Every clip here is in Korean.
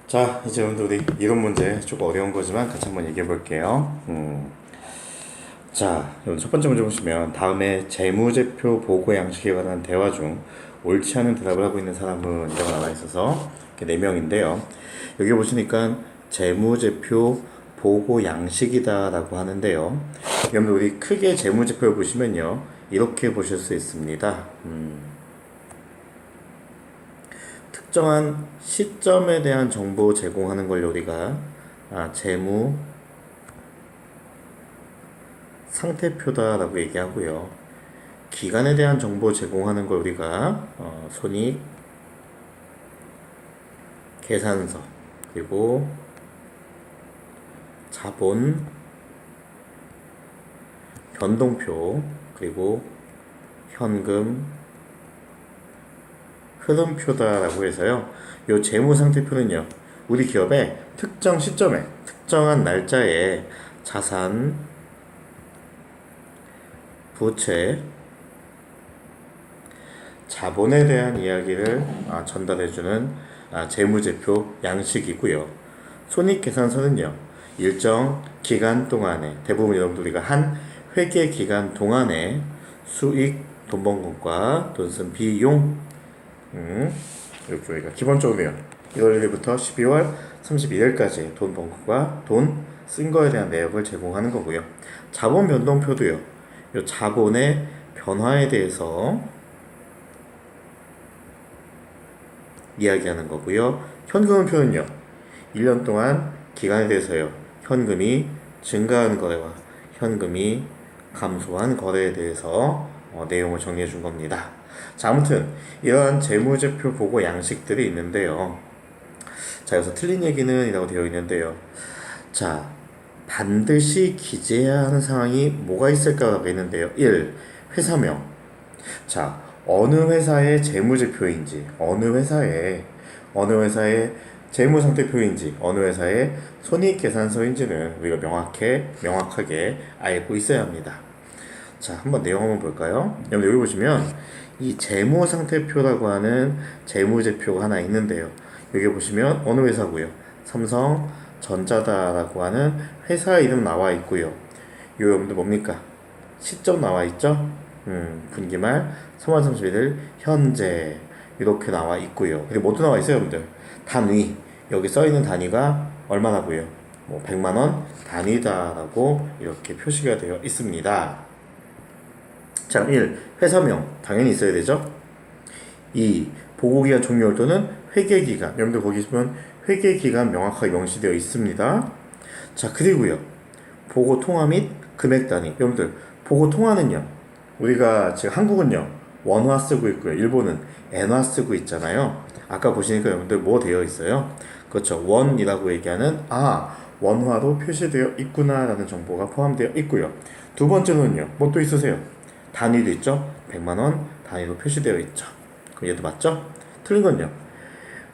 자, 이제 우리 이론 문제 조금 어려운 거지만 같이 한번 얘기해 볼게요. 자, 여러분 첫 번째 문제 보시면 다음에 재무제표 보고 양식에 관한 대화 중 옳지 않은 대답을 하고 있는 사람은 이라고 나와 있어서 이렇게 네 명인데요. 여기 보시니까 재무제표 보고 양식이다라고 하는데요. 여러분 우리 크게 재무제표를 보시면요 이렇게 보실 수 있습니다. 특정한 시점에 대한 정보 제공하는 걸 우리가 재무 상태표다라고 얘기하고요. 기간에 대한 정보 제공하는 걸 우리가 손익 계산서 그리고 자본 변동표 그리고 현금 흐름표다라고 해서요. 요 재무상태표는요. 우리 기업의 특정 시점에 특정한 날짜에 자산, 부채, 자본에 대한 이야기를 전달해주는 재무제표 양식이고요. 손익계산서는요. 일정 기간 동안에 대부분 여러분들 우리가 한 회계 기간 동안에 수익, 돈 번 것과 돈 쓴 비용 이렇게 우리가 기본적으로요 1월 1일부터 12월 31일까지 돈 번 것과 돈 쓴 거에 대한 내역을 제공하는 거고요. 자본 변동표도요. 이 자본의 변화에 대해서 이야기하는 거고요. 현금표는요. 1년 동안 기간에 대해서요. 현금이 증가한 거래와 현금이 감소한 거래에 대해서 내용을 정리해 준 겁니다. 자, 아무튼 이러한 재무제표 보고 양식들이 있는데요. 자, 여기서 틀린 얘기는 이라고 되어 있는데요. 자, 반드시 기재해야 하는 상황이 뭐가 있을까가 있는데요. 1. 회사명. 자, 어느 회사의 재무제표인지, 어느 회사의 재무상태표인지, 어느 회사의 손익계산서인지는 우리가 명확하게 알고 있어야 합니다. 자, 한번 내용 한번 볼까요? 여러분 여기 보시면 이 재무상태표라고 하는 재무제표가 하나 있는데요. 여기 보시면 어느 회사고요? 삼성전자다라고 하는 회사 이름 나와 있고요. 요 여러분들 뭡니까? 시점 나와 있죠? 분기말 3월 31일 현재 이렇게 나와 있고요. 그리고 뭐도 나와 있어요, 여러분들? 단위. 여기 써 있는 단위가 얼마나고요? 뭐 100만 원 단위다라고 이렇게 표시가 되어 있습니다. 자, 1. 회사명 당연히 있어야 되죠. 2. 보고기간 종료일 또는 회계기간. 여러분들 거기 있으면 회계기간 명확하게 명시되어 있습니다. 자, 그리고요. 보고통화 및 금액단위. 여러분들 보고통화는요. 우리가 지금 한국은요. 원화 쓰고 있고요. 일본은 엔화 쓰고 있잖아요. 아까 보시니까 여러분들 뭐 되어 있어요? 그렇죠. 원이라고 얘기하는 원화로 표시되어 있구나 라는 정보가 포함되어 있고요. 두 번째로는요. 뭐 또 있으세요? 단위도 있죠. 100만원 단위로 표시되어 있죠. 그럼 얘도 맞죠? 틀린 건요.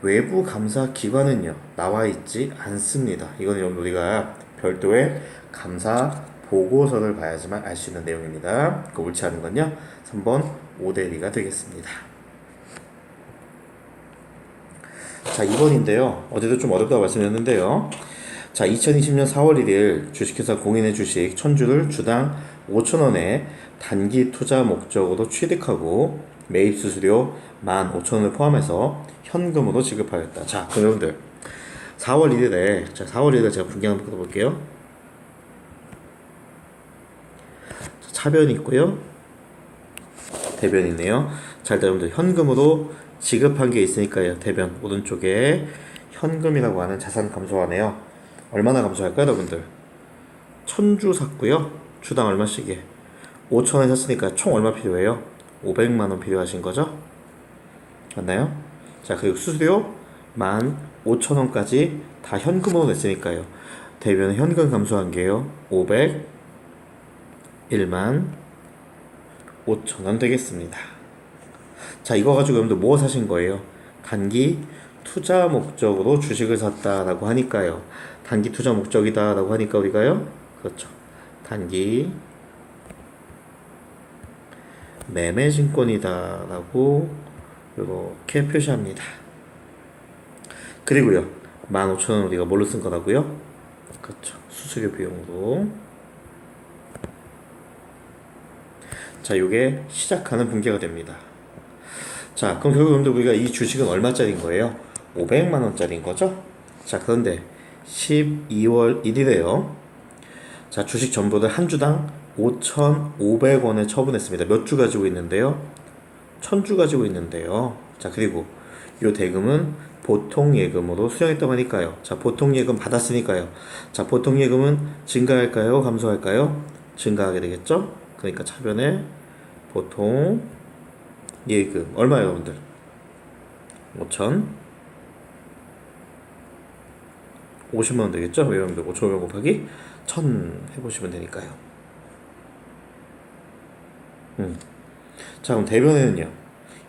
외부 감사 기관은요. 나와 있지 않습니다. 이거는 우리가 별도의 감사 보고서를 봐야지만 알 수 있는 내용입니다. 그 옳지 않은 건요. 3번 5대2가 되겠습니다. 자, 2번인데요. 어제도 좀 어렵다고 말씀드렸는데요. 자, 2020년 4월 1일 주식회사 공인의 주식 1000주를 주당 5,000원에 단기 투자 목적으로 취득하고 매입 수수료 15,000원을 포함해서 현금으로 지급하였다. 자, 그럼 여러분들 4월 1일에 제가 분기 한번 볼게요. 차변이 있고요. 대변이 있네요. 자, 일단 여러분들 현금으로 지급한 게 있으니까요. 대변 오른쪽에 현금이라고 하는 자산 감소하네요. 얼마나 감소할까요, 여러분들? 1000주 샀고요. 주당 얼마씩에 5,000원 샀으니까 총 얼마 필요해요? 500만원 필요하신 거죠? 맞나요? 자, 그리고 수수료 15,000원까지 다 현금으로 냈으니까요. 대변은 현금 감소한 게요. 501만 5천원 되겠습니다. 자, 이거 가지고 여러분들 뭐 사신 거예요? 단기 투자 목적으로 주식을 샀다라고 하니까요. 단기 투자 목적이다라고 하니까 우리가요. 그렇죠. 단기 매매증권이다라고 이렇게 표시합니다. 그리고요. 15,000원 우리가 뭘로 쓴 거라고요? 그렇죠. 수수료 비용으로. 자, 요게 시작하는 분기가 됩니다. 자, 그럼 결국 여러분들 우리가 이 주식은 얼마짜리인 거예요? 500만 원짜리인 거죠? 자, 그런데 12월 1일에요. 자, 주식 전부를 한 주당 5,500원에 처분했습니다. 몇 주 가지고 있는데요? 1,000주 가지고 있는데요. 자, 그리고 요 대금은 보통 예금으로 수령했다고 하니까요. 자, 보통 예금 받았으니까요. 자, 보통 예금은 증가할까요? 감소할까요? 증가하게 되겠죠? 그러니까 차변에 보통 예금 얼마예요, 여러분들? 5천 50만 원 되겠죠? 여러분들 5,500 곱하기 1,000 해보시면 되니까요. 자, 그럼 대변에는요.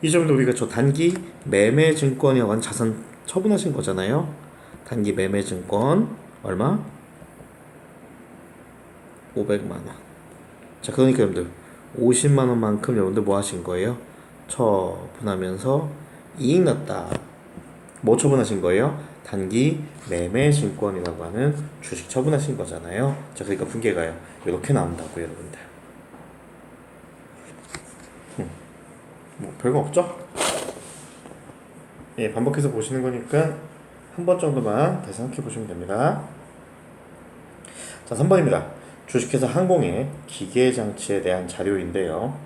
이 점도 우리가 저 단기 매매 증권이라고 하는 자산 처분하신 거잖아요. 단기 매매 증권 얼마? 500만 원. 자, 그러니까 여러분들 50만 원만큼 여러분들 뭐 하신 거예요? 처분하면서 이익 났다. 뭐 처분하신 거예요? 단기 매매 증권이라고 하는 주식 처분하신 거잖아요. 자, 그러니까 분계가요. 이렇게 나온다고 여러분들. 뭐 별거 없죠? 예, 반복해서 보시는 거니까 한 번 정도만 다시 생각해 보시면 됩니다. 자, 3번입니다. 주식회사 항공의 기계장치에 대한 자료인데요.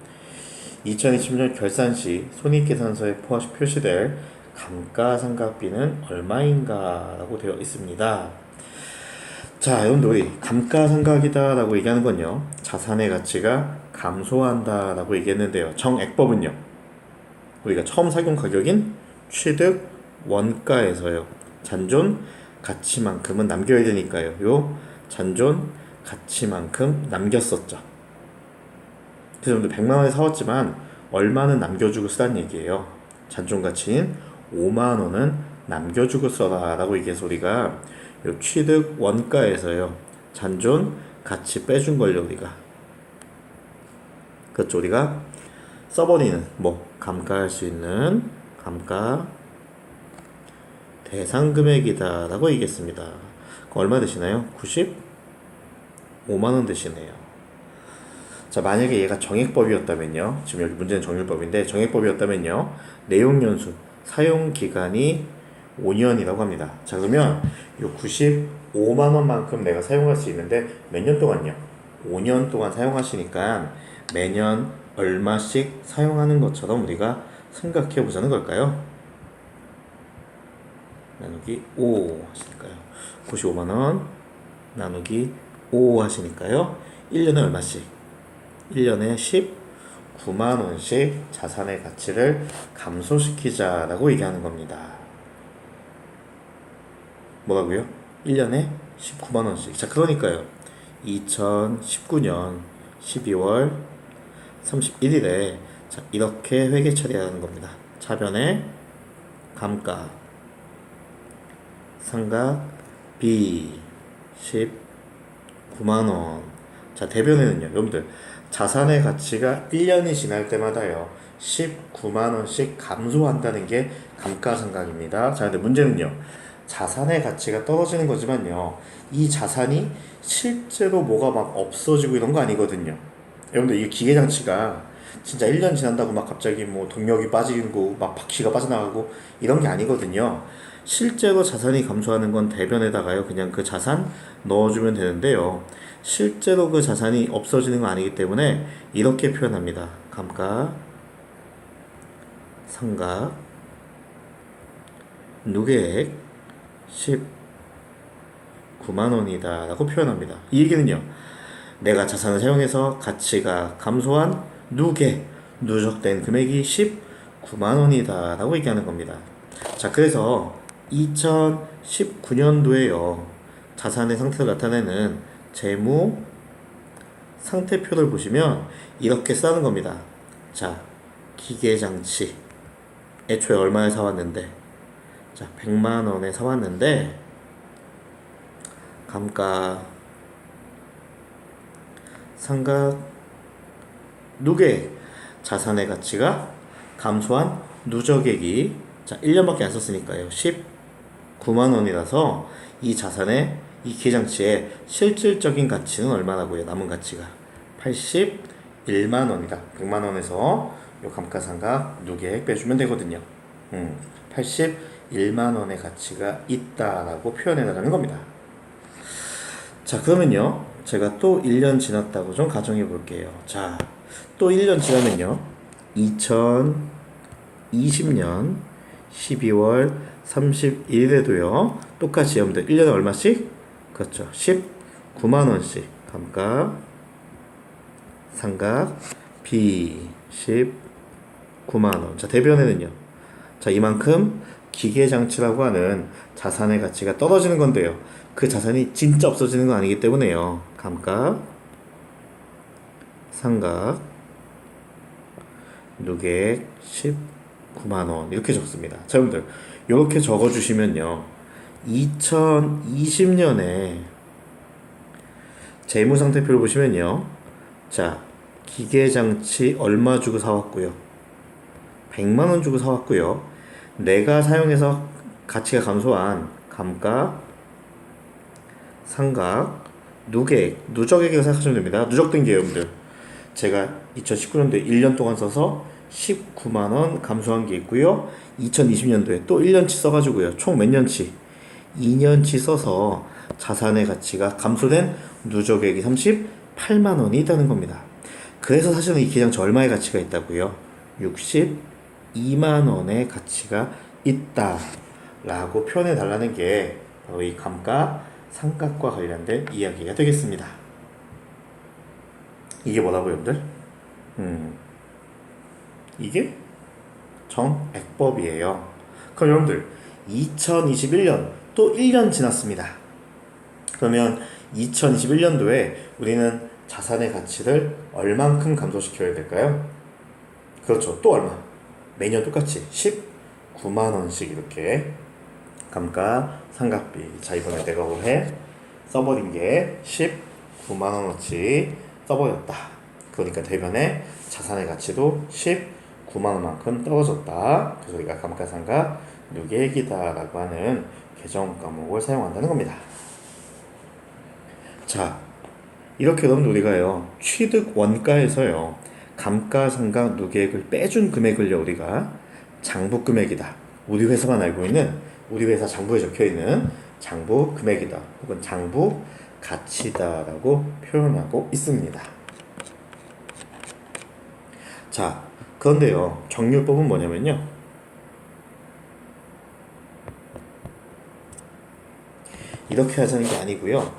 2020년 결산 시 손익계산서에 표시될 감가상각비는 얼마인가 라고 되어 있습니다. 자, 여러분들 우리 감가상각이다 라고 얘기하는 건요, 자산의 가치가 감소한다 라고 얘기했는데요. 정액법은요, 우리가 처음 착용 가격인 취득 원가에서요, 잔존 가치만큼은 남겨야 되니까요. 요 잔존 가치만큼 남겼었죠. 그래서 여러분들 100만 원에 사왔지만 얼마는 남겨주고 쓰라는 얘기예요. 잔존 가치인 5만 원은 남겨주고 써라 라고 얘기해서 우리가 요 취득 원가에서요, 잔존 가치 빼준 걸요, 우리가. 그렇죠. 우리가 써버리는, 뭐 감가할 수 있는 감가 대상 금액이다 라고 얘기했습니다. 얼마 되시나요? 95만 원 되시네요. 자, 만약에 얘가 정액법이었다면요, 지금 여기 문제는 정률법인데 정액법이었다면요, 내용연수 사용기간이 5년이라고 합니다. 자, 그러면 이 95만 원만큼 내가 사용할 수 있는데 몇 년 동안요? 5년 동안 사용하시니까 매년 얼마씩 사용하는 것처럼 우리가 생각해 보자는 걸까요? 나누기 5 하시니까요. 95만 원 나누기 5 하시니까요. 1년에 얼마씩? 1년에 19만 원씩 자산의 가치를 감소시키자라고 얘기하는 겁니다. 뭐라고요? 1년에 19만 원씩. 자, 그러니까요. 2019년 12월 31일에 자, 이렇게 회계 처리하는 겁니다. 차변에 감가 상각비 19만 원. 자, 대변에는요, 여러분들 자산의 가치가 1년이 지날 때마다요 19만 원씩 감소한다는 게 감가상각입니다. 자, 근데 문제는요, 자산의 가치가 떨어지는 거지만요, 이 자산이 실제로 뭐가 막 없어지고 이런 거 아니거든요. 여러분들 이 기계장치가 진짜 1년 지난다고 막 갑자기 뭐 동력이 빠지고 막 바퀴가 빠져나가고 이런 게 아니거든요. 실제로 자산이 감소하는 건 대변에다가요 그냥 그 자산 넣어주면 되는데요, 실제로 그 자산이 없어지는 건 아니기 때문에 이렇게 표현합니다. 감가 상각 누계액 19만 원이다 라고 표현합니다. 이 얘기는요, 내가 자산을 사용해서 가치가 감소한 누적된 금액이 19만 원이다 라고 얘기하는 겁니다. 자, 그래서 2019년도에요 자산의 상태를 나타내는 재무 상태표를 보시면 이렇게 쓰는 겁니다. 자, 기계장치 애초에 얼마에 사왔는데, 자, 100만 원에 사왔는데 감가 상각 누계 자산의 가치가 감소한 누적액이, 자, 1년밖에 안 썼으니까요 19만 9만 원이라서 이 자산의 이 기계장치의 실질적인 가치는 얼마라고요? 남은 가치가 81만 원이다. 100만 원에서 요 감가상각 누계액 빼주면 되거든요. 81만 원의 가치가 있다라고 표현해 나가는 겁니다. 자, 그러면요. 제가 또 1년 지났다고 좀 가정해 볼게요. 자, 또 1년 지나면요. 2020년 12월 31일에도요. 똑같이 여러분들 1년에 얼마씩? 그렇죠. 19만 원씩 감가 상각 B 19만 원. 자, 대변에는요. 자, 이만큼 기계장치라고 하는 자산의 가치가 떨어지는 건데요. 그 자산이 진짜 없어지는 건 아니기 때문에요. 감가 상각 누계액 19만 원 이렇게 적습니다. 자, 여러분들 이렇게 적어주시면요. 2020년에 재무상태표를 보시면요. 자, 기계장치 얼마 주고 사왔고요. 100만 원 주고 사왔고요. 내가 사용해서 가치가 감소한 감가 상각 누계액 누적액이라고 생각하시면 됩니다. 누적된 게 여러분들 제가 2019년도에 1년 동안 써서 19만 원 감소한 게 있고요. 2020년도에 또 1년치 써가지고요. 총 몇 년치? 2년치 써서 자산의 가치가 감소된 누적액이 38만 원이 있다는 겁니다. 그래서 사실은 이 기계장치 얼마의 가치가 있다고요? 62만 원의 가치가 있다라고 표현해 달라는 게 바로 이 감가 상각과 관련된 이야기가 되겠습니다. 이게 뭐라고 여러분들? 이게 정액법이에요. 그럼 여러분들 2021년 또 1년 지났습니다. 그러면 2021년도에 우리는 자산의 가치를 얼만큼 감소시켜야 될까요? 그렇죠. 또 얼마? 매년 똑같이 19만 원씩 이렇게 감가 상각비. 자, 이번에 내가 올해 써버린 게 19만 원어치 써버렸다. 그러니까 대변에 자산의 가치도 19만 원만큼 떨어졌다. 그래서 우리가 감가상각 누계액이다라고 하는 개정 과목을 사용한다는 겁니다. 자, 이렇게 여러분들 우리가요 취득 원가에서요 감가상각 누계액을 빼준 금액을요 우리가 장부 금액이다. 우리 회사만 알고 있는 우리 회사 장부에 적혀 있는 장부 금액이다 혹은 장부 가치다라고 표현하고 있습니다. 자, 그런데요 정률법은 뭐냐면요 이렇게 하자는 게 아니고요.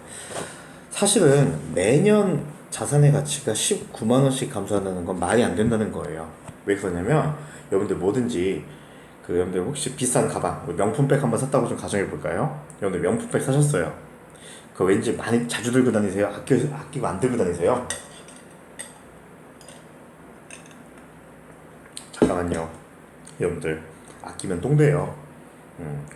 사실은 매년 자산의 가치가 19만 원씩 감소한다는 건 말이 안 된다는 거예요. 왜 그러냐면 여러분들 뭐든지 여러분들 혹시 비싼 가방, 명품백 한번 샀다고 좀 가정해 볼까요? 여러분들 명품백 사셨어요. 그거 왠지 많이 자주 들고 다니세요? 아끼고 안 들고 다니세요? 잠깐만요. 여러분들 아끼면 똥 돼요.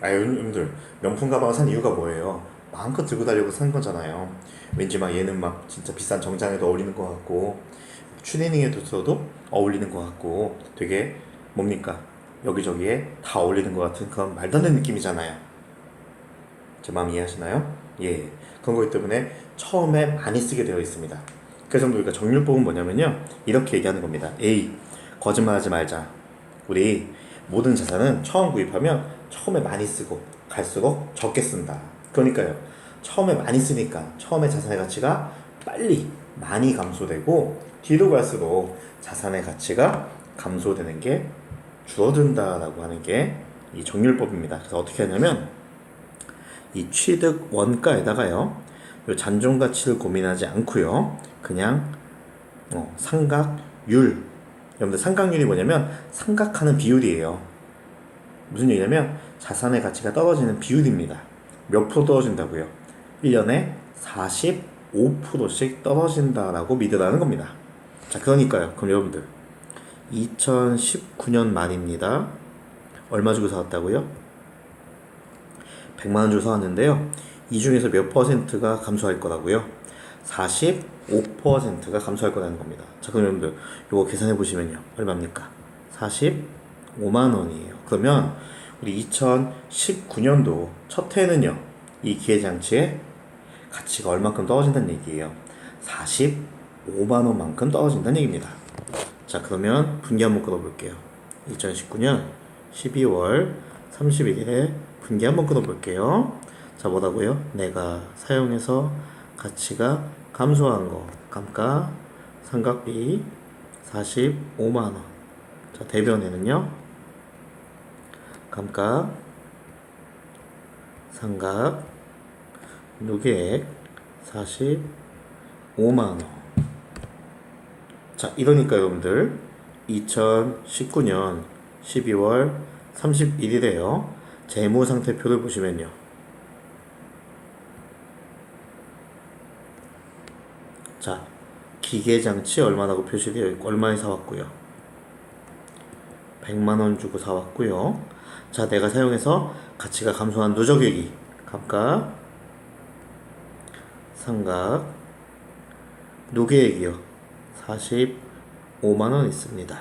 여러분들 명품 가방을 산 이유가 뭐예요? 마음껏 들고 다니려고 산 거잖아요. 왠지 막 얘는 막 진짜 비싼 정장에도 어울리는 것 같고 추리닝에도 어울리는 것 같고 되게 뭡니까? 여기저기에 다 어울리는 것 같은 그런 말도 안 되는 느낌이잖아요. 제 마음 이해하시나요? 예. 그런 거기 때문에 처음에 많이 쓰게 되어 있습니다. 그래서 우리가 정률법은 뭐냐면요 이렇게 얘기하는 겁니다. A. 거짓말하지 말자. 우리 모든 자산은 처음 구입하면 처음에 많이 쓰고 갈수록 적게 쓴다. 그러니까요 처음에 많이 쓰니까 처음에 자산의 가치가 빨리 많이 감소되고 뒤로 갈수록 자산의 가치가 감소되는 게 줄어든다라고 하는 게 이 정률법입니다. 그래서 어떻게 하냐면 이 취득 원가에다가요 요 잔존 가치를 고민하지 않고요 그냥 상각률. 여러분들 상각률이 뭐냐면 상각하는 비율이에요. 무슨 얘기냐면 자산의 가치가 떨어지는 비율입니다. 몇 프로 떨어진다고요? 1년에 45%씩 떨어진다라고 믿으라는 겁니다. 자, 그러니까요. 그럼 여러분들 2019년 말입니다. 얼마 주고 사왔다고요? 100만 원 주고 사왔는데요. 이 중에서 몇 퍼센트가 감소할 거라고요? 45%가 감소할 거라는 겁니다. 자, 그럼 여러분들 이거 계산해 보시면요. 얼마입니까? 45만 원이에요. 그러면 우리 2019년도 첫 해는요, 이 기회장치의 가치가 얼마큼 떨어진다는 얘기예요. 45만 원만큼 떨어진다는 얘기입니다. 자, 그러면 분기 한번 끊어볼게요. 2019년 12월 31일에 분기 한번 끊어볼게요. 자, 뭐라고요? 내가 사용해서 가치가 감소한 거, 감가, 삼각비 45만 원. 자, 대변에는요, 감가, 삼각, 누계액 45만 원. 자, 이러니까 여러분들 2019년 12월 31일에요. 재무상태표를 보시면요. 자, 기계장치 얼마라고 표시되어 있고 얼마에 사왔고요. 100만 원 주고 사왔고요. 자, 내가 사용해서 가치가 감소한 누적액이 감가, 삼각, 누계액이요. 45만 원 있습니다.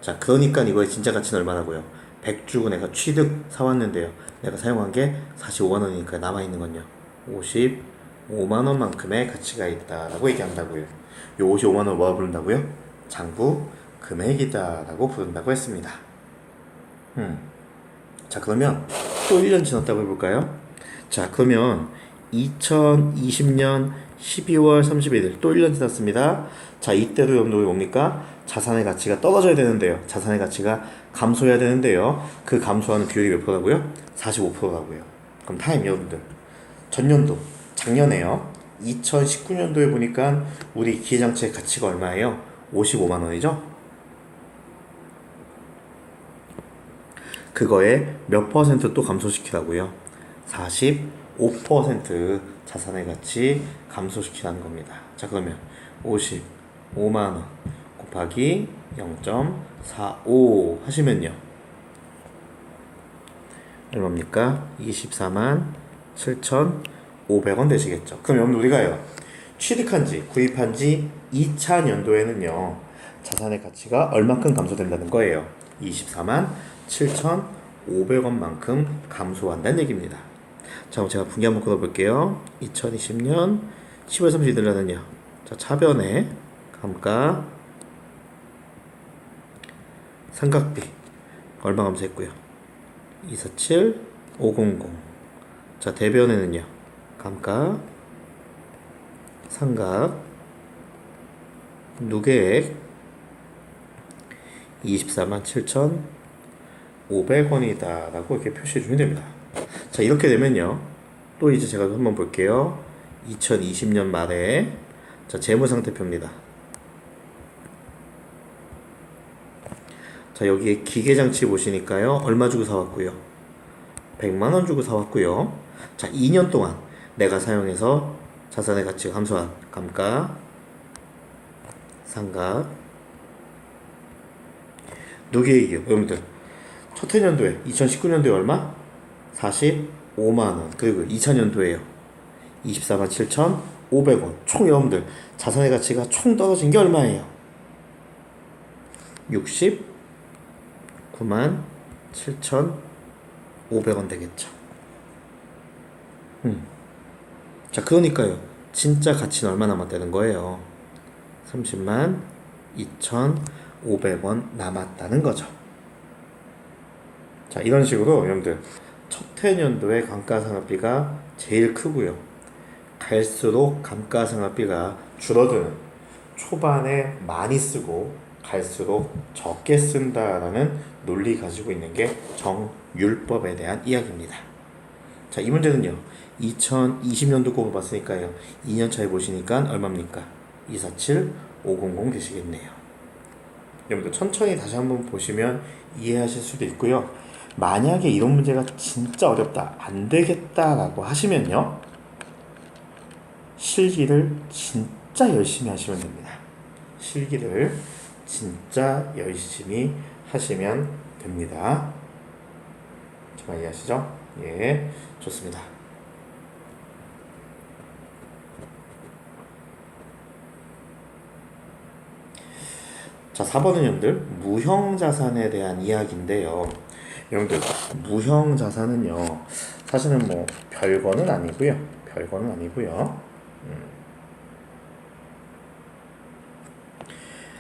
자, 그러니까 이거의 진짜 가치는 얼마라고요? 100 주고 내가 취득 사왔는데요. 내가 사용한 게 45만 원이니까 남아있는 건요. 55만 원만큼의 가치가 있다라고 얘기한다고요. 요 55만 원 뭐라 부른다고요? 장부 금액이다라고 부른다고 했습니다. 자, 그러면 또 1년 지났다고 해볼까요? 자, 그러면 2020년 12월 31일 또 1년 지났습니다. 자, 이때도 여러분들 뭡니까? 자산의 가치가 떨어져야 되는데요. 자산의 가치가 감소해야 되는데요. 그 감소하는 비율이 몇 프로라고요? 45%라고요. 그럼 타임 여러분들. 전년도, 작년에요. 2019년도에 보니까 우리 기회장치의 가치가 얼마예요? 55만 원이죠? 그거에 몇 퍼센트 또 감소시키라고요? 45% 자산의 가치 감소시키라는 겁니다. 자, 그러면 55만 원 곱하기 0.45 하시면요. 얼마입니까? 24만 7,500원 되시겠죠. 그럼 여러분 우리가요, 취득한지 구입한지 2차 년도에는요, 자산의 가치가 얼마큼 감소된다는 거예요. 24만 7,500원만큼 감소한다는 얘기입니다. 자, 그럼 제가 분기 한번 끊어볼게요. 2020년 10월 31일날은요. 자, 차변에 감가, 삼각비 얼마 감소했고요. 247, 500. 자, 대변에는요. 감가, 삼각, 누계액 24만 7,500원이다 라고 이렇게 표시해 주면 됩니다. 자, 이렇게 되면요, 또 이제 제가 한번 볼게요. 2020년 말에 자, 재무상태표입니다. 자, 여기에 기계장치 보시니까요, 얼마 주고 사왔고요. 100만원 주고 사왔고요. 자, 2년 동안 내가 사용해서 자산의 가치가 감소한 감가, 상각, 누계액이요. 여러분들 첫 해년도에 2019년도에 얼마? 45만원. 그리고 2차년도에요 24만 7,500원. 총 여러분들 자산의 가치가 총 떨어진 게 얼마예요? 69만 7,500원 되겠죠. 자, 그러니까요, 진짜 가치는 얼마 남았다는 거예요? 30만 2,500원 남았다는 거죠. 자, 이런 식으로 여러분들 첫 해년도의 감가상각비가 제일 크고요. 갈수록 감가상각비가 줄어드는, 초반에 많이 쓰고 갈수록 적게 쓴다라는 논리 가지고 있는 게 정율법에 대한 이야기입니다. 자, 이 문제는요, 2020년도 거로 봤으니까요, 2년 차에 보시니까 얼마입니까? 247, 500 되시겠네요. 여러분들 천천히 다시 한번 보시면 이해하실 수도 있고요. 만약에 이런 문제가 진짜 어렵다, 안 되겠다라고 하시면요, 실기를 진짜 열심히 하시면 됩니다. 실기를 진짜 열심히 하시면 됩니다. 정말 이해하시죠? 예, 좋습니다. 자, 4번은 여러분들 무형자산에 대한 이야기인데요. 여러분들 무형 자산은요 사실은 뭐 별거는 아니고요. 별거는 아니고요.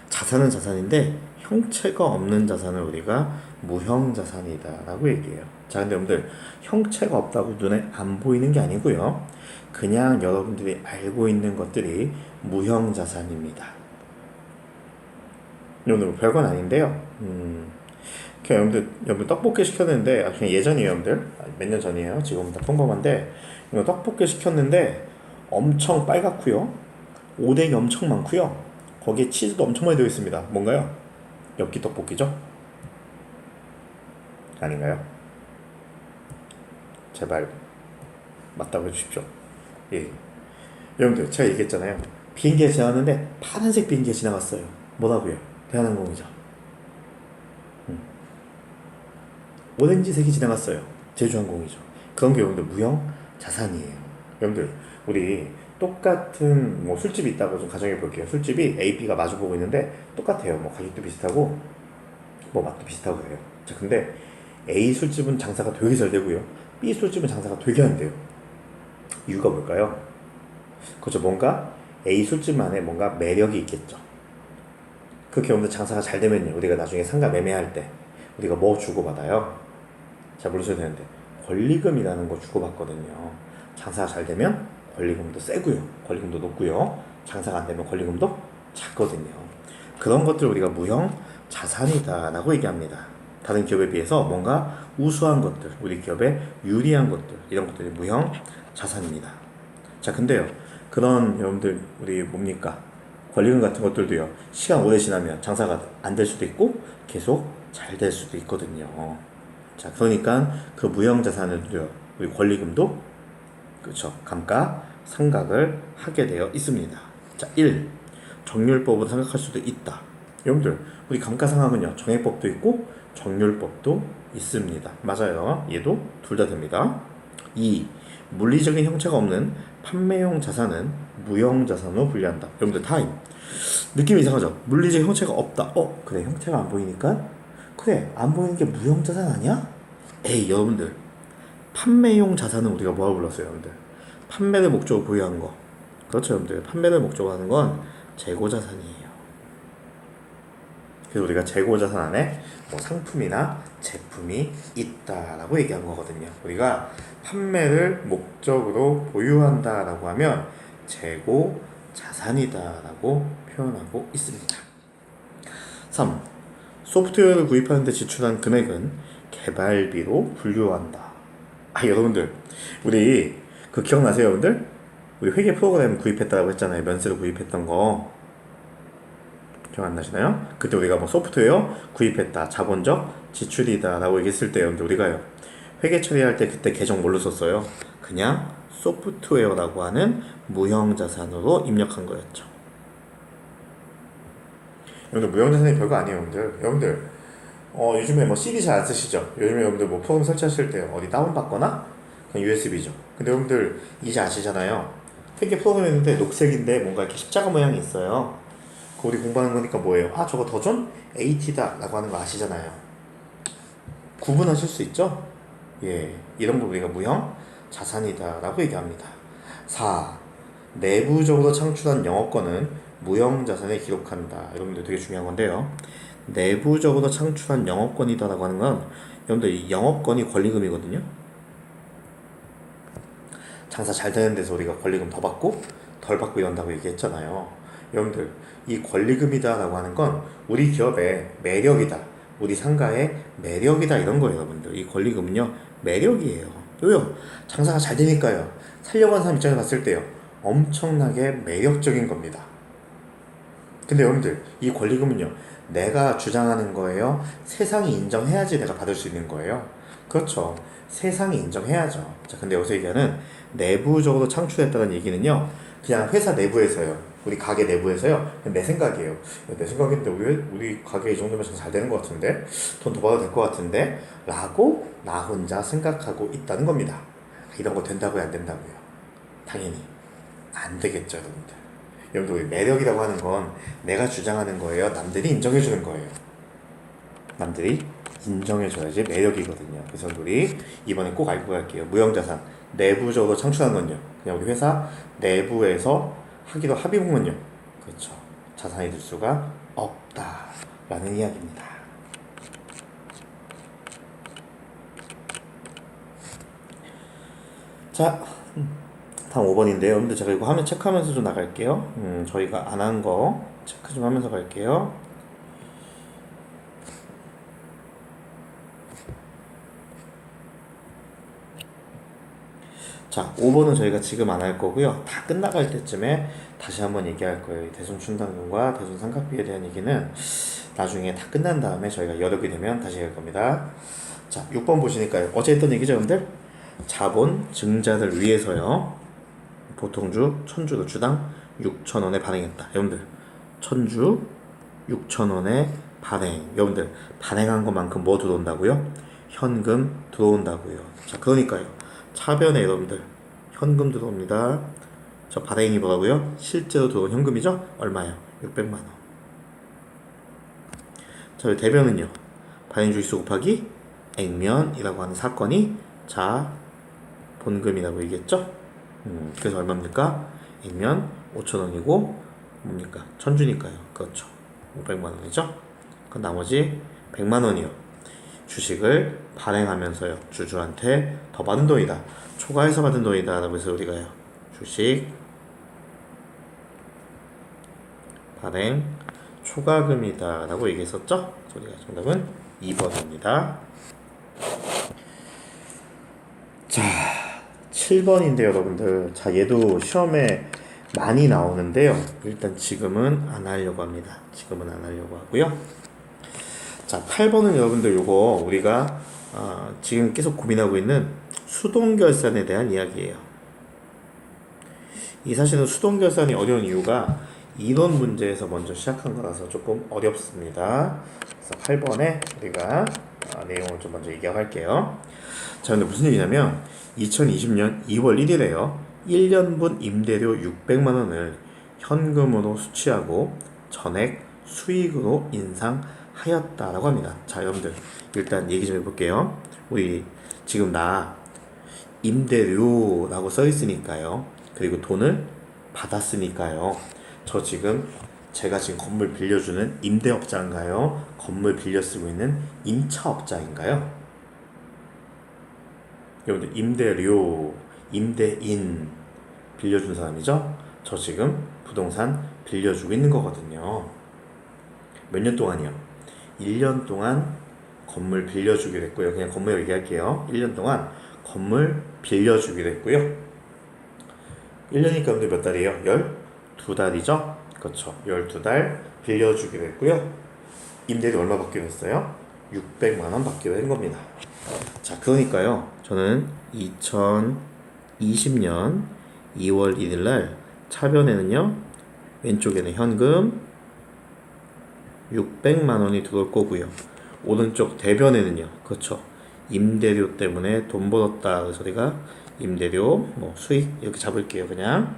자산은 자산인데 형체가 없는 자산을 우리가 무형 자산이다라고 얘기해요. 자, 근데 여러분들 형체가 없다고 눈에 안 보이는 게 아니고요. 그냥 여러분들이 알고 있는 것들이 무형 자산입니다. 여러분들 별건 아닌데요. 그냥 여러분들 떡볶이 시켰는데 그냥 예전이에요, 여러분들. 몇 년 전이에요. 지금은 다 평범한데 이거 떡볶이 시켰는데 엄청 빨갛고요. 오뎅이 엄청 많고요. 거기에 치즈도 엄청 많이 들어있습니다. 뭔가요? 엽기 떡볶이죠? 아닌가요? 제발 맞다고 해주십시오. 예. 여러분들 제가 얘기했잖아요. 비행기가 지나갔는데 파란색 비행기가 지나갔어요. 뭐라고요? 대한항공이죠. 오렌지색이 지나갔어요. 제주항공이죠. 그런 게 여러분들 무형 자산이에요. 여러분들 우리 똑같은 뭐 술집이 있다고 좀 가정해 볼게요. 술집이 A, B가 마주보고 있는데 똑같아요. 뭐 가격도 비슷하고 뭐 맛도 비슷하고 그래요. 자, 근데 A 술집은 장사가 되게 잘 되고요. B 술집은 장사가 되게 안 돼요. 이유가 뭘까요? 그렇죠. 뭔가 A 술집만의 뭔가 매력이 있겠죠. 그렇게 오늘 장사가 잘 되면요. 우리가 나중에 상가 매매할 때 우리가 뭐 주고받아요? 잘 모르셔야 되는데 권리금이라는 거 주고받거든요. 장사가 잘 되면 권리금도 세고요. 권리금도 높고요. 장사가 안 되면 권리금도 작거든요. 그런 것들 우리가 무형 자산이다라고 얘기합니다. 다른 기업에 비해서 뭔가 우수한 것들, 우리 기업에 유리한 것들, 이런 것들이 무형 자산입니다. 자, 근데요. 그런 여러분들 우리 뭡니까? 권리금 같은 것들도요. 시간 오래 지나면 장사가 안 될 수도 있고 계속 잘 될 수도 있거든요. 자, 그러니까 그 무형 자산을요. 우리 권리금도 그렇죠. 감가상각을 하게 되어 있습니다. 자, 1. 정률법으로 생각할 수도 있다. 여러분들 우리 감가상각은요. 정액법도 있고 정률법도 있습니다. 맞아요. 얘도 둘 다 됩니다. 2. 물리적인 형체가 없는 판매용 자산은 무형 자산으로 분류한다. 여러분들 타임. 느낌이 이상하죠? 물리적 형체가 없다. 그래. 형체가 안 보이니까? 그래. 안 보이는 게 무형 자산 아니야? 에이, 여러분들. 판매용 자산은 우리가 뭐라고 불렀어요, 여러분들? 판매를 목적으로 보유한 거. 그렇죠, 여러분들. 판매를 목적으로 하는 건 재고 자산이에요. 그래서 우리가 재고 자산 안에 뭐 상품이나 제품이 있다라고 얘기한 거거든요. 우리가 판매를 목적으로 보유한다라고 하면 재고 자산이다라고 표현하고 있습니다. 3. 소프트웨어를 구입하는 데 지출한 금액은 개발비로 분류한다. 여러분들 우리 그 기억나세요, 여러분들? 우리 회계 프로그램 구입했다고 했잖아요. 면세로 구입했던 거 기억 안 나시나요? 그때 우리가 뭐 소프트웨어 구입했다, 자본적 지출이다 라고 얘기했을 때 여러분들 우리가요 회계 처리할 때 그때 계정 뭘로 썼어요? 그냥 소프트웨어라고 하는 무형자산으로 입력한 거였죠. 여러분들 무형자산이 별거 아니에요. 여러분들 요즘에 뭐 CD 잘 안 쓰시죠? 요즘에 여러분들 뭐 프로그램 설치하실 때 어디 다운받거나 그냥 USB죠. 근데 여러분들 이제 아시잖아요. 회계 프로그램 있는데 녹색인데 뭔가 이렇게 십자가 모양이 있어요. 우리 공부하는 거니까 뭐예요? 저거 더존 AT다 라고 하는 거 아시잖아요. 구분하실 수 있죠? 예, 이런 거 우리가 무형 자산이다 라고 얘기합니다. 4. 내부적으로 창출한 영업권은 무형 자산에 기록한다. 여러분들 되게 중요한 건데요. 내부적으로 창출한 영업권이다 라고 하는 건 여러분들 이 영업권이 권리금이거든요. 장사 잘 되는 데서 우리가 권리금 더 받고 덜 받고 이런다고 얘기했잖아요. 여러분들 이 권리금이다 라고 하는 건 우리 기업의 매력이다, 우리 상가의 매력이다 이런 거예요. 여러분들 이 권리금은요 매력이에요. 왜요? 장사가 잘 되니까요. 살려고 하는 사람 입장에서 봤을 때요 엄청나게 매력적인 겁니다. 근데 여러분들 이 권리금은요 내가 주장하는 거예요? 세상이 인정해야지 내가 받을 수 있는 거예요? 그렇죠. 세상이 인정해야죠. 자, 근데 여기서 얘기하는 내부적으로 창출했다는 얘기는요 그냥 회사 내부에서요, 우리 가게 내부에서요 내 생각이에요. 내 생각인데 우리 가게 이 정도면 잘 되는 것 같은데, 돈 더 받아도 될 것 같은데 라고 나 혼자 생각하고 있다는 겁니다. 이런 거 된다고요, 안 된다고요? 당연히 안 되겠죠. 여러분들 우리 매력이라고 하는 건 내가 주장하는 거예요, 남들이 인정해 주는 거예요? 남들이 인정해줘야지 매력이거든요. 그래서 우리 이번에 꼭 알고 갈게요. 무형자산 내부적으로 창출한 건요. 그냥 우리 회사 내부에서 하기로 합의한 건요. 그렇죠. 자산이 될 수가 없다라는 이야기입니다. 자, 다음 5번인데요. 여러분들 제가 이거 화면 체크하면서 좀 나갈게요. 저희가 안 한 거 체크 좀 하면서 갈게요. 자, 5번은 저희가 지금 안 할 거고요. 다 끝나갈 때쯤에 다시 한번 얘기할 거예요. 대손충당금과 대손삼각비에 대한 얘기는 나중에 다 끝난 다음에 저희가 여력이 되면 다시 할 겁니다. 자, 6번 보시니까요. 어제 했던 얘기죠, 여러분들? 자본 증자를 위해서요. 보통주, 천주로 주당 6,000원에 발행했다. 여러분들, 천주 6,000원에 발행. 여러분들, 발행한 것만큼 뭐 들어온다고요? 현금 들어온다고요. 자, 그러니까요. 차변에 여러분들 현금 들어옵니다. 저 발행이 뭐라고요? 실제로 들어온 현금이죠? 얼마요? 600만 원. 자, 대변은요. 발행주의수 곱하기 액면이라고 하는 사건이 자 본금이라고 얘기했죠? 그래서 얼마입니까? 액면 5,000원이고 뭡니까? 천주니까요. 그렇죠. 500만 원이죠? 그 나머지 100만 원이요. 주식을 발행하면서요. 주주한테 더 받은 돈이다. 초과해서 받은 돈이다. 라고 해서 우리가요. 주식 발행 초과금이다. 라고 얘기했었죠? 우리가 정답은 2번입니다. 자, 7번인데요, 여러분들. 자, 얘도 시험에 많이 나오는데요. 일단 지금은 안 하려고 합니다. 지금은 안 하려고 하고요. 자, 8번은 여러분들 요거 우리가 지금 계속 고민하고 있는 수동결산에 대한 이야기예요. 이 사실은 수동결산이 어려운 이유가 이론 문제에서 먼저 시작한 거라서 조금 어렵습니다. 그래서 8번에 우리가 내용을 좀 먼저 얘기할게요. 자, 근데 무슨 얘기냐면 2020년 2월 1일에요. 1년분 임대료 600만 원을 현금으로 수취하고 전액 수익으로 인상하였다라고 합니다. 자, 여러분들 일단 얘기 좀 해볼게요. 우리 지금 나 임대료라고 써 있으니까요. 그리고 돈을 받았으니까요. 제가 지금 건물 빌려주는 임대업자인가요? 건물 빌려 쓰고 있는 임차업자인가요? 여러분들 임대료, 임대인 빌려준 사람이죠? 저 지금 부동산 빌려주고 있는 거거든요. 몇 년 동안이요? 1년 동안 건물 빌려주기로 했고요. 그냥 건물 얘기할게요. 1년 동안 건물 빌려주기로 했고요. 1년이니까 몇 달이에요? 12달이죠? 그렇죠. 12달 빌려주기로 했고요. 임대료 얼마 받기로 했어요? 600만 원 받기로 한 겁니다. 자, 그러니까요. 저는 2020년 2월 1일 날 차변에는요. 왼쪽에는 현금 600만 원이 들어올 거고요. 오른쪽 대변에는요. 그렇죠. 임대료 때문에 돈 벌었다. 그래서 우리가 임대료, 수익 이렇게 잡을게요. 그냥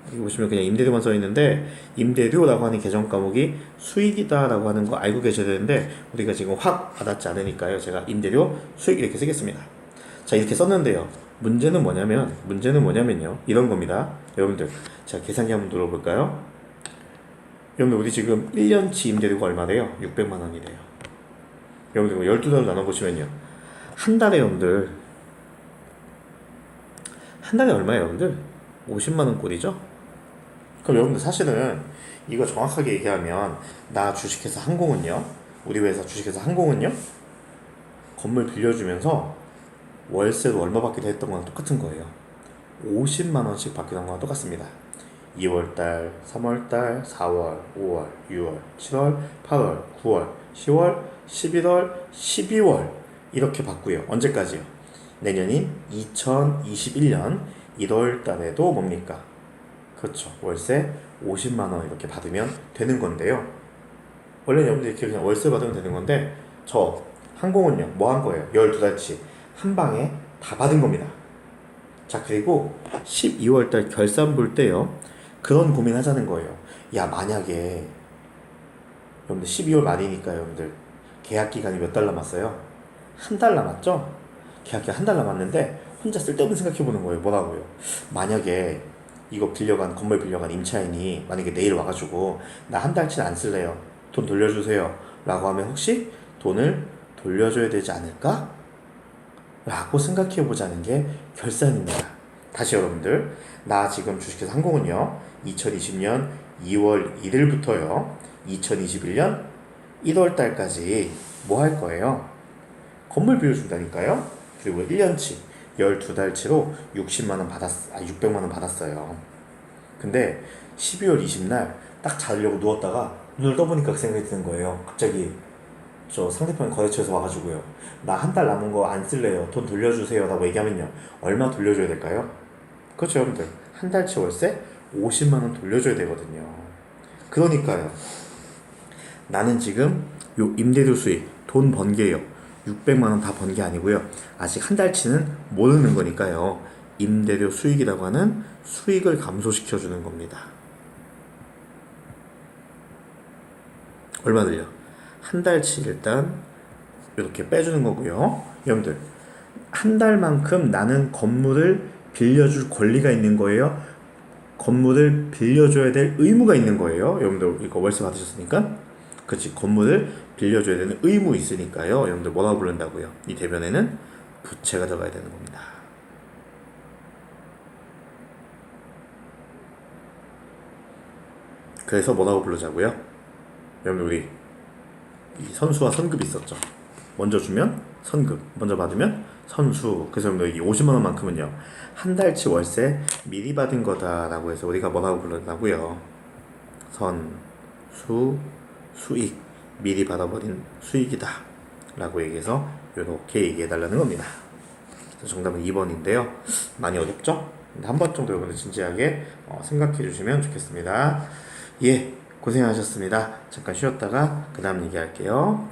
여기 보시면 그냥 임대료만 써 있는데 임대료라고 하는 계정 과목이 수익이다라고 하는 거 알고 계셔야 되는데 우리가 지금 확 와닿지 않으니까요. 제가 임대료, 수익 이렇게 쓰겠습니다. 자, 이렇게 썼는데요. 문제는 뭐냐면요. 이런 겁니다. 여러분들, 제가 계산기 한번 눌러볼까요? 여러분들, 우리 지금 1년치 임대료가 얼마래요? 600만 원이래요. 여러분들, 12달로 나눠보시면요. 한 달에 여러분들, 한 달에 얼마예요, 여러분들? 50만 원 꼴이죠? 그럼 여러분들 사실은 이거 정확하게 얘기하면 나 주식회사 항공은요? 우리 회사 주식회사 항공은요? 건물 빌려주면서 월세로 얼마 받기로 했던 거랑 똑같은 거예요. 50만 원씩 받기로 한 거랑 똑같습니다. 2월달, 3월달, 4월, 5월, 6월, 7월, 8월, 9월, 10월, 11월, 12월 이렇게 받고요. 언제까지요? 내년인 2021년 1월 달에도 뭡니까? 그렇죠. 월세 50만 원 이렇게 받으면 되는 건데요. 원래 여러분들이 이렇게 그냥 월세 받으면 되는 건데 저 항공은요. 뭐 한 거예요? 12달치 한 방에 다 받은 겁니다. 자, 그리고 12월 달 결산 볼 때요. 그런 고민 하자는 거예요. 야, 만약에 여러분들 12월 말이니까 여러분들 계약 기간이 몇 달 남았어요? 한 달 남았죠? 계약 기간 한 달 남았는데 혼자 쓸데없는 생각해 보는 거예요. 뭐라고요? 만약에 이거 빌려간 건물 빌려간 임차인이 만약에 내일 와가지고 나 한 달치는 안 쓸래요. 돈 돌려주세요. 라고 하면 혹시 돈을 돌려줘야 되지 않을까? 라고 생각해 보자는 게 결산입니다. 다시 여러분들, 나 지금 주식회사 항공은요 2020년 2월 1일부터요 2021년 1월 달까지 뭐 할 거예요? 건물 빌려준다니까요. 그리고 1년치 12달치로 600만 원 받았어요. 근데 12월 20날 딱 자려고 누웠다가 눈을 떠보니까 그 생각이 드는 거예요. 갑자기 저 상대편 거래처에서 와가지고요. 나 한 달 남은 거 안 쓸래요. 돈 돌려주세요. 라고 얘기하면요. 얼마 돌려줘야 될까요? 그렇죠, 여러분들. 한 달치 월세 50만 원 돌려줘야 되거든요. 그러니까요. 나는 지금 요 임대료 수익 돈 번 게요. 600만 원 다 번 게 아니고요. 아직 한 달치는 모르는 거니까요. 임대료 수익이라고 하는 수익을 감소시켜 주는 겁니다. 얼마 들려? 한 달치 일단 이렇게 빼주는 거고요. 여러분들, 한 달만큼 나는 건물을 빌려줄 권리가 있는 거예요. 건물을 빌려줘야 될 의무가 있는 거예요. 여러분들 이거 월세 받으셨으니까. 그렇지, 건물을 빌려줘야 되는 의무 있으니까요. 여러분들 뭐라고 부른다고요? 이 대변에는 부채가 들어가야 되는 겁니다. 그래서 뭐라고 부르자고요? 여러분들 우리 이 선수와 선급이 있었죠. 먼저 주면 선급, 먼저 받으면 선수. 그래서 여러분들 이 50만 원만큼은요 한 달치 월세 미리 받은 거다라고 해서 우리가 뭐라고 부른다고요? 선수 수익, 미리 받아버린 수익이다 라고 얘기해서 이렇게 얘기해 달라는 겁니다. 정답은 2번인데요 많이 어렵죠? 한 번 정도 여러분들 진지하게 생각해 주시면 좋겠습니다. 예, 고생하셨습니다. 잠깐 쉬었다가 그 다음 얘기할게요.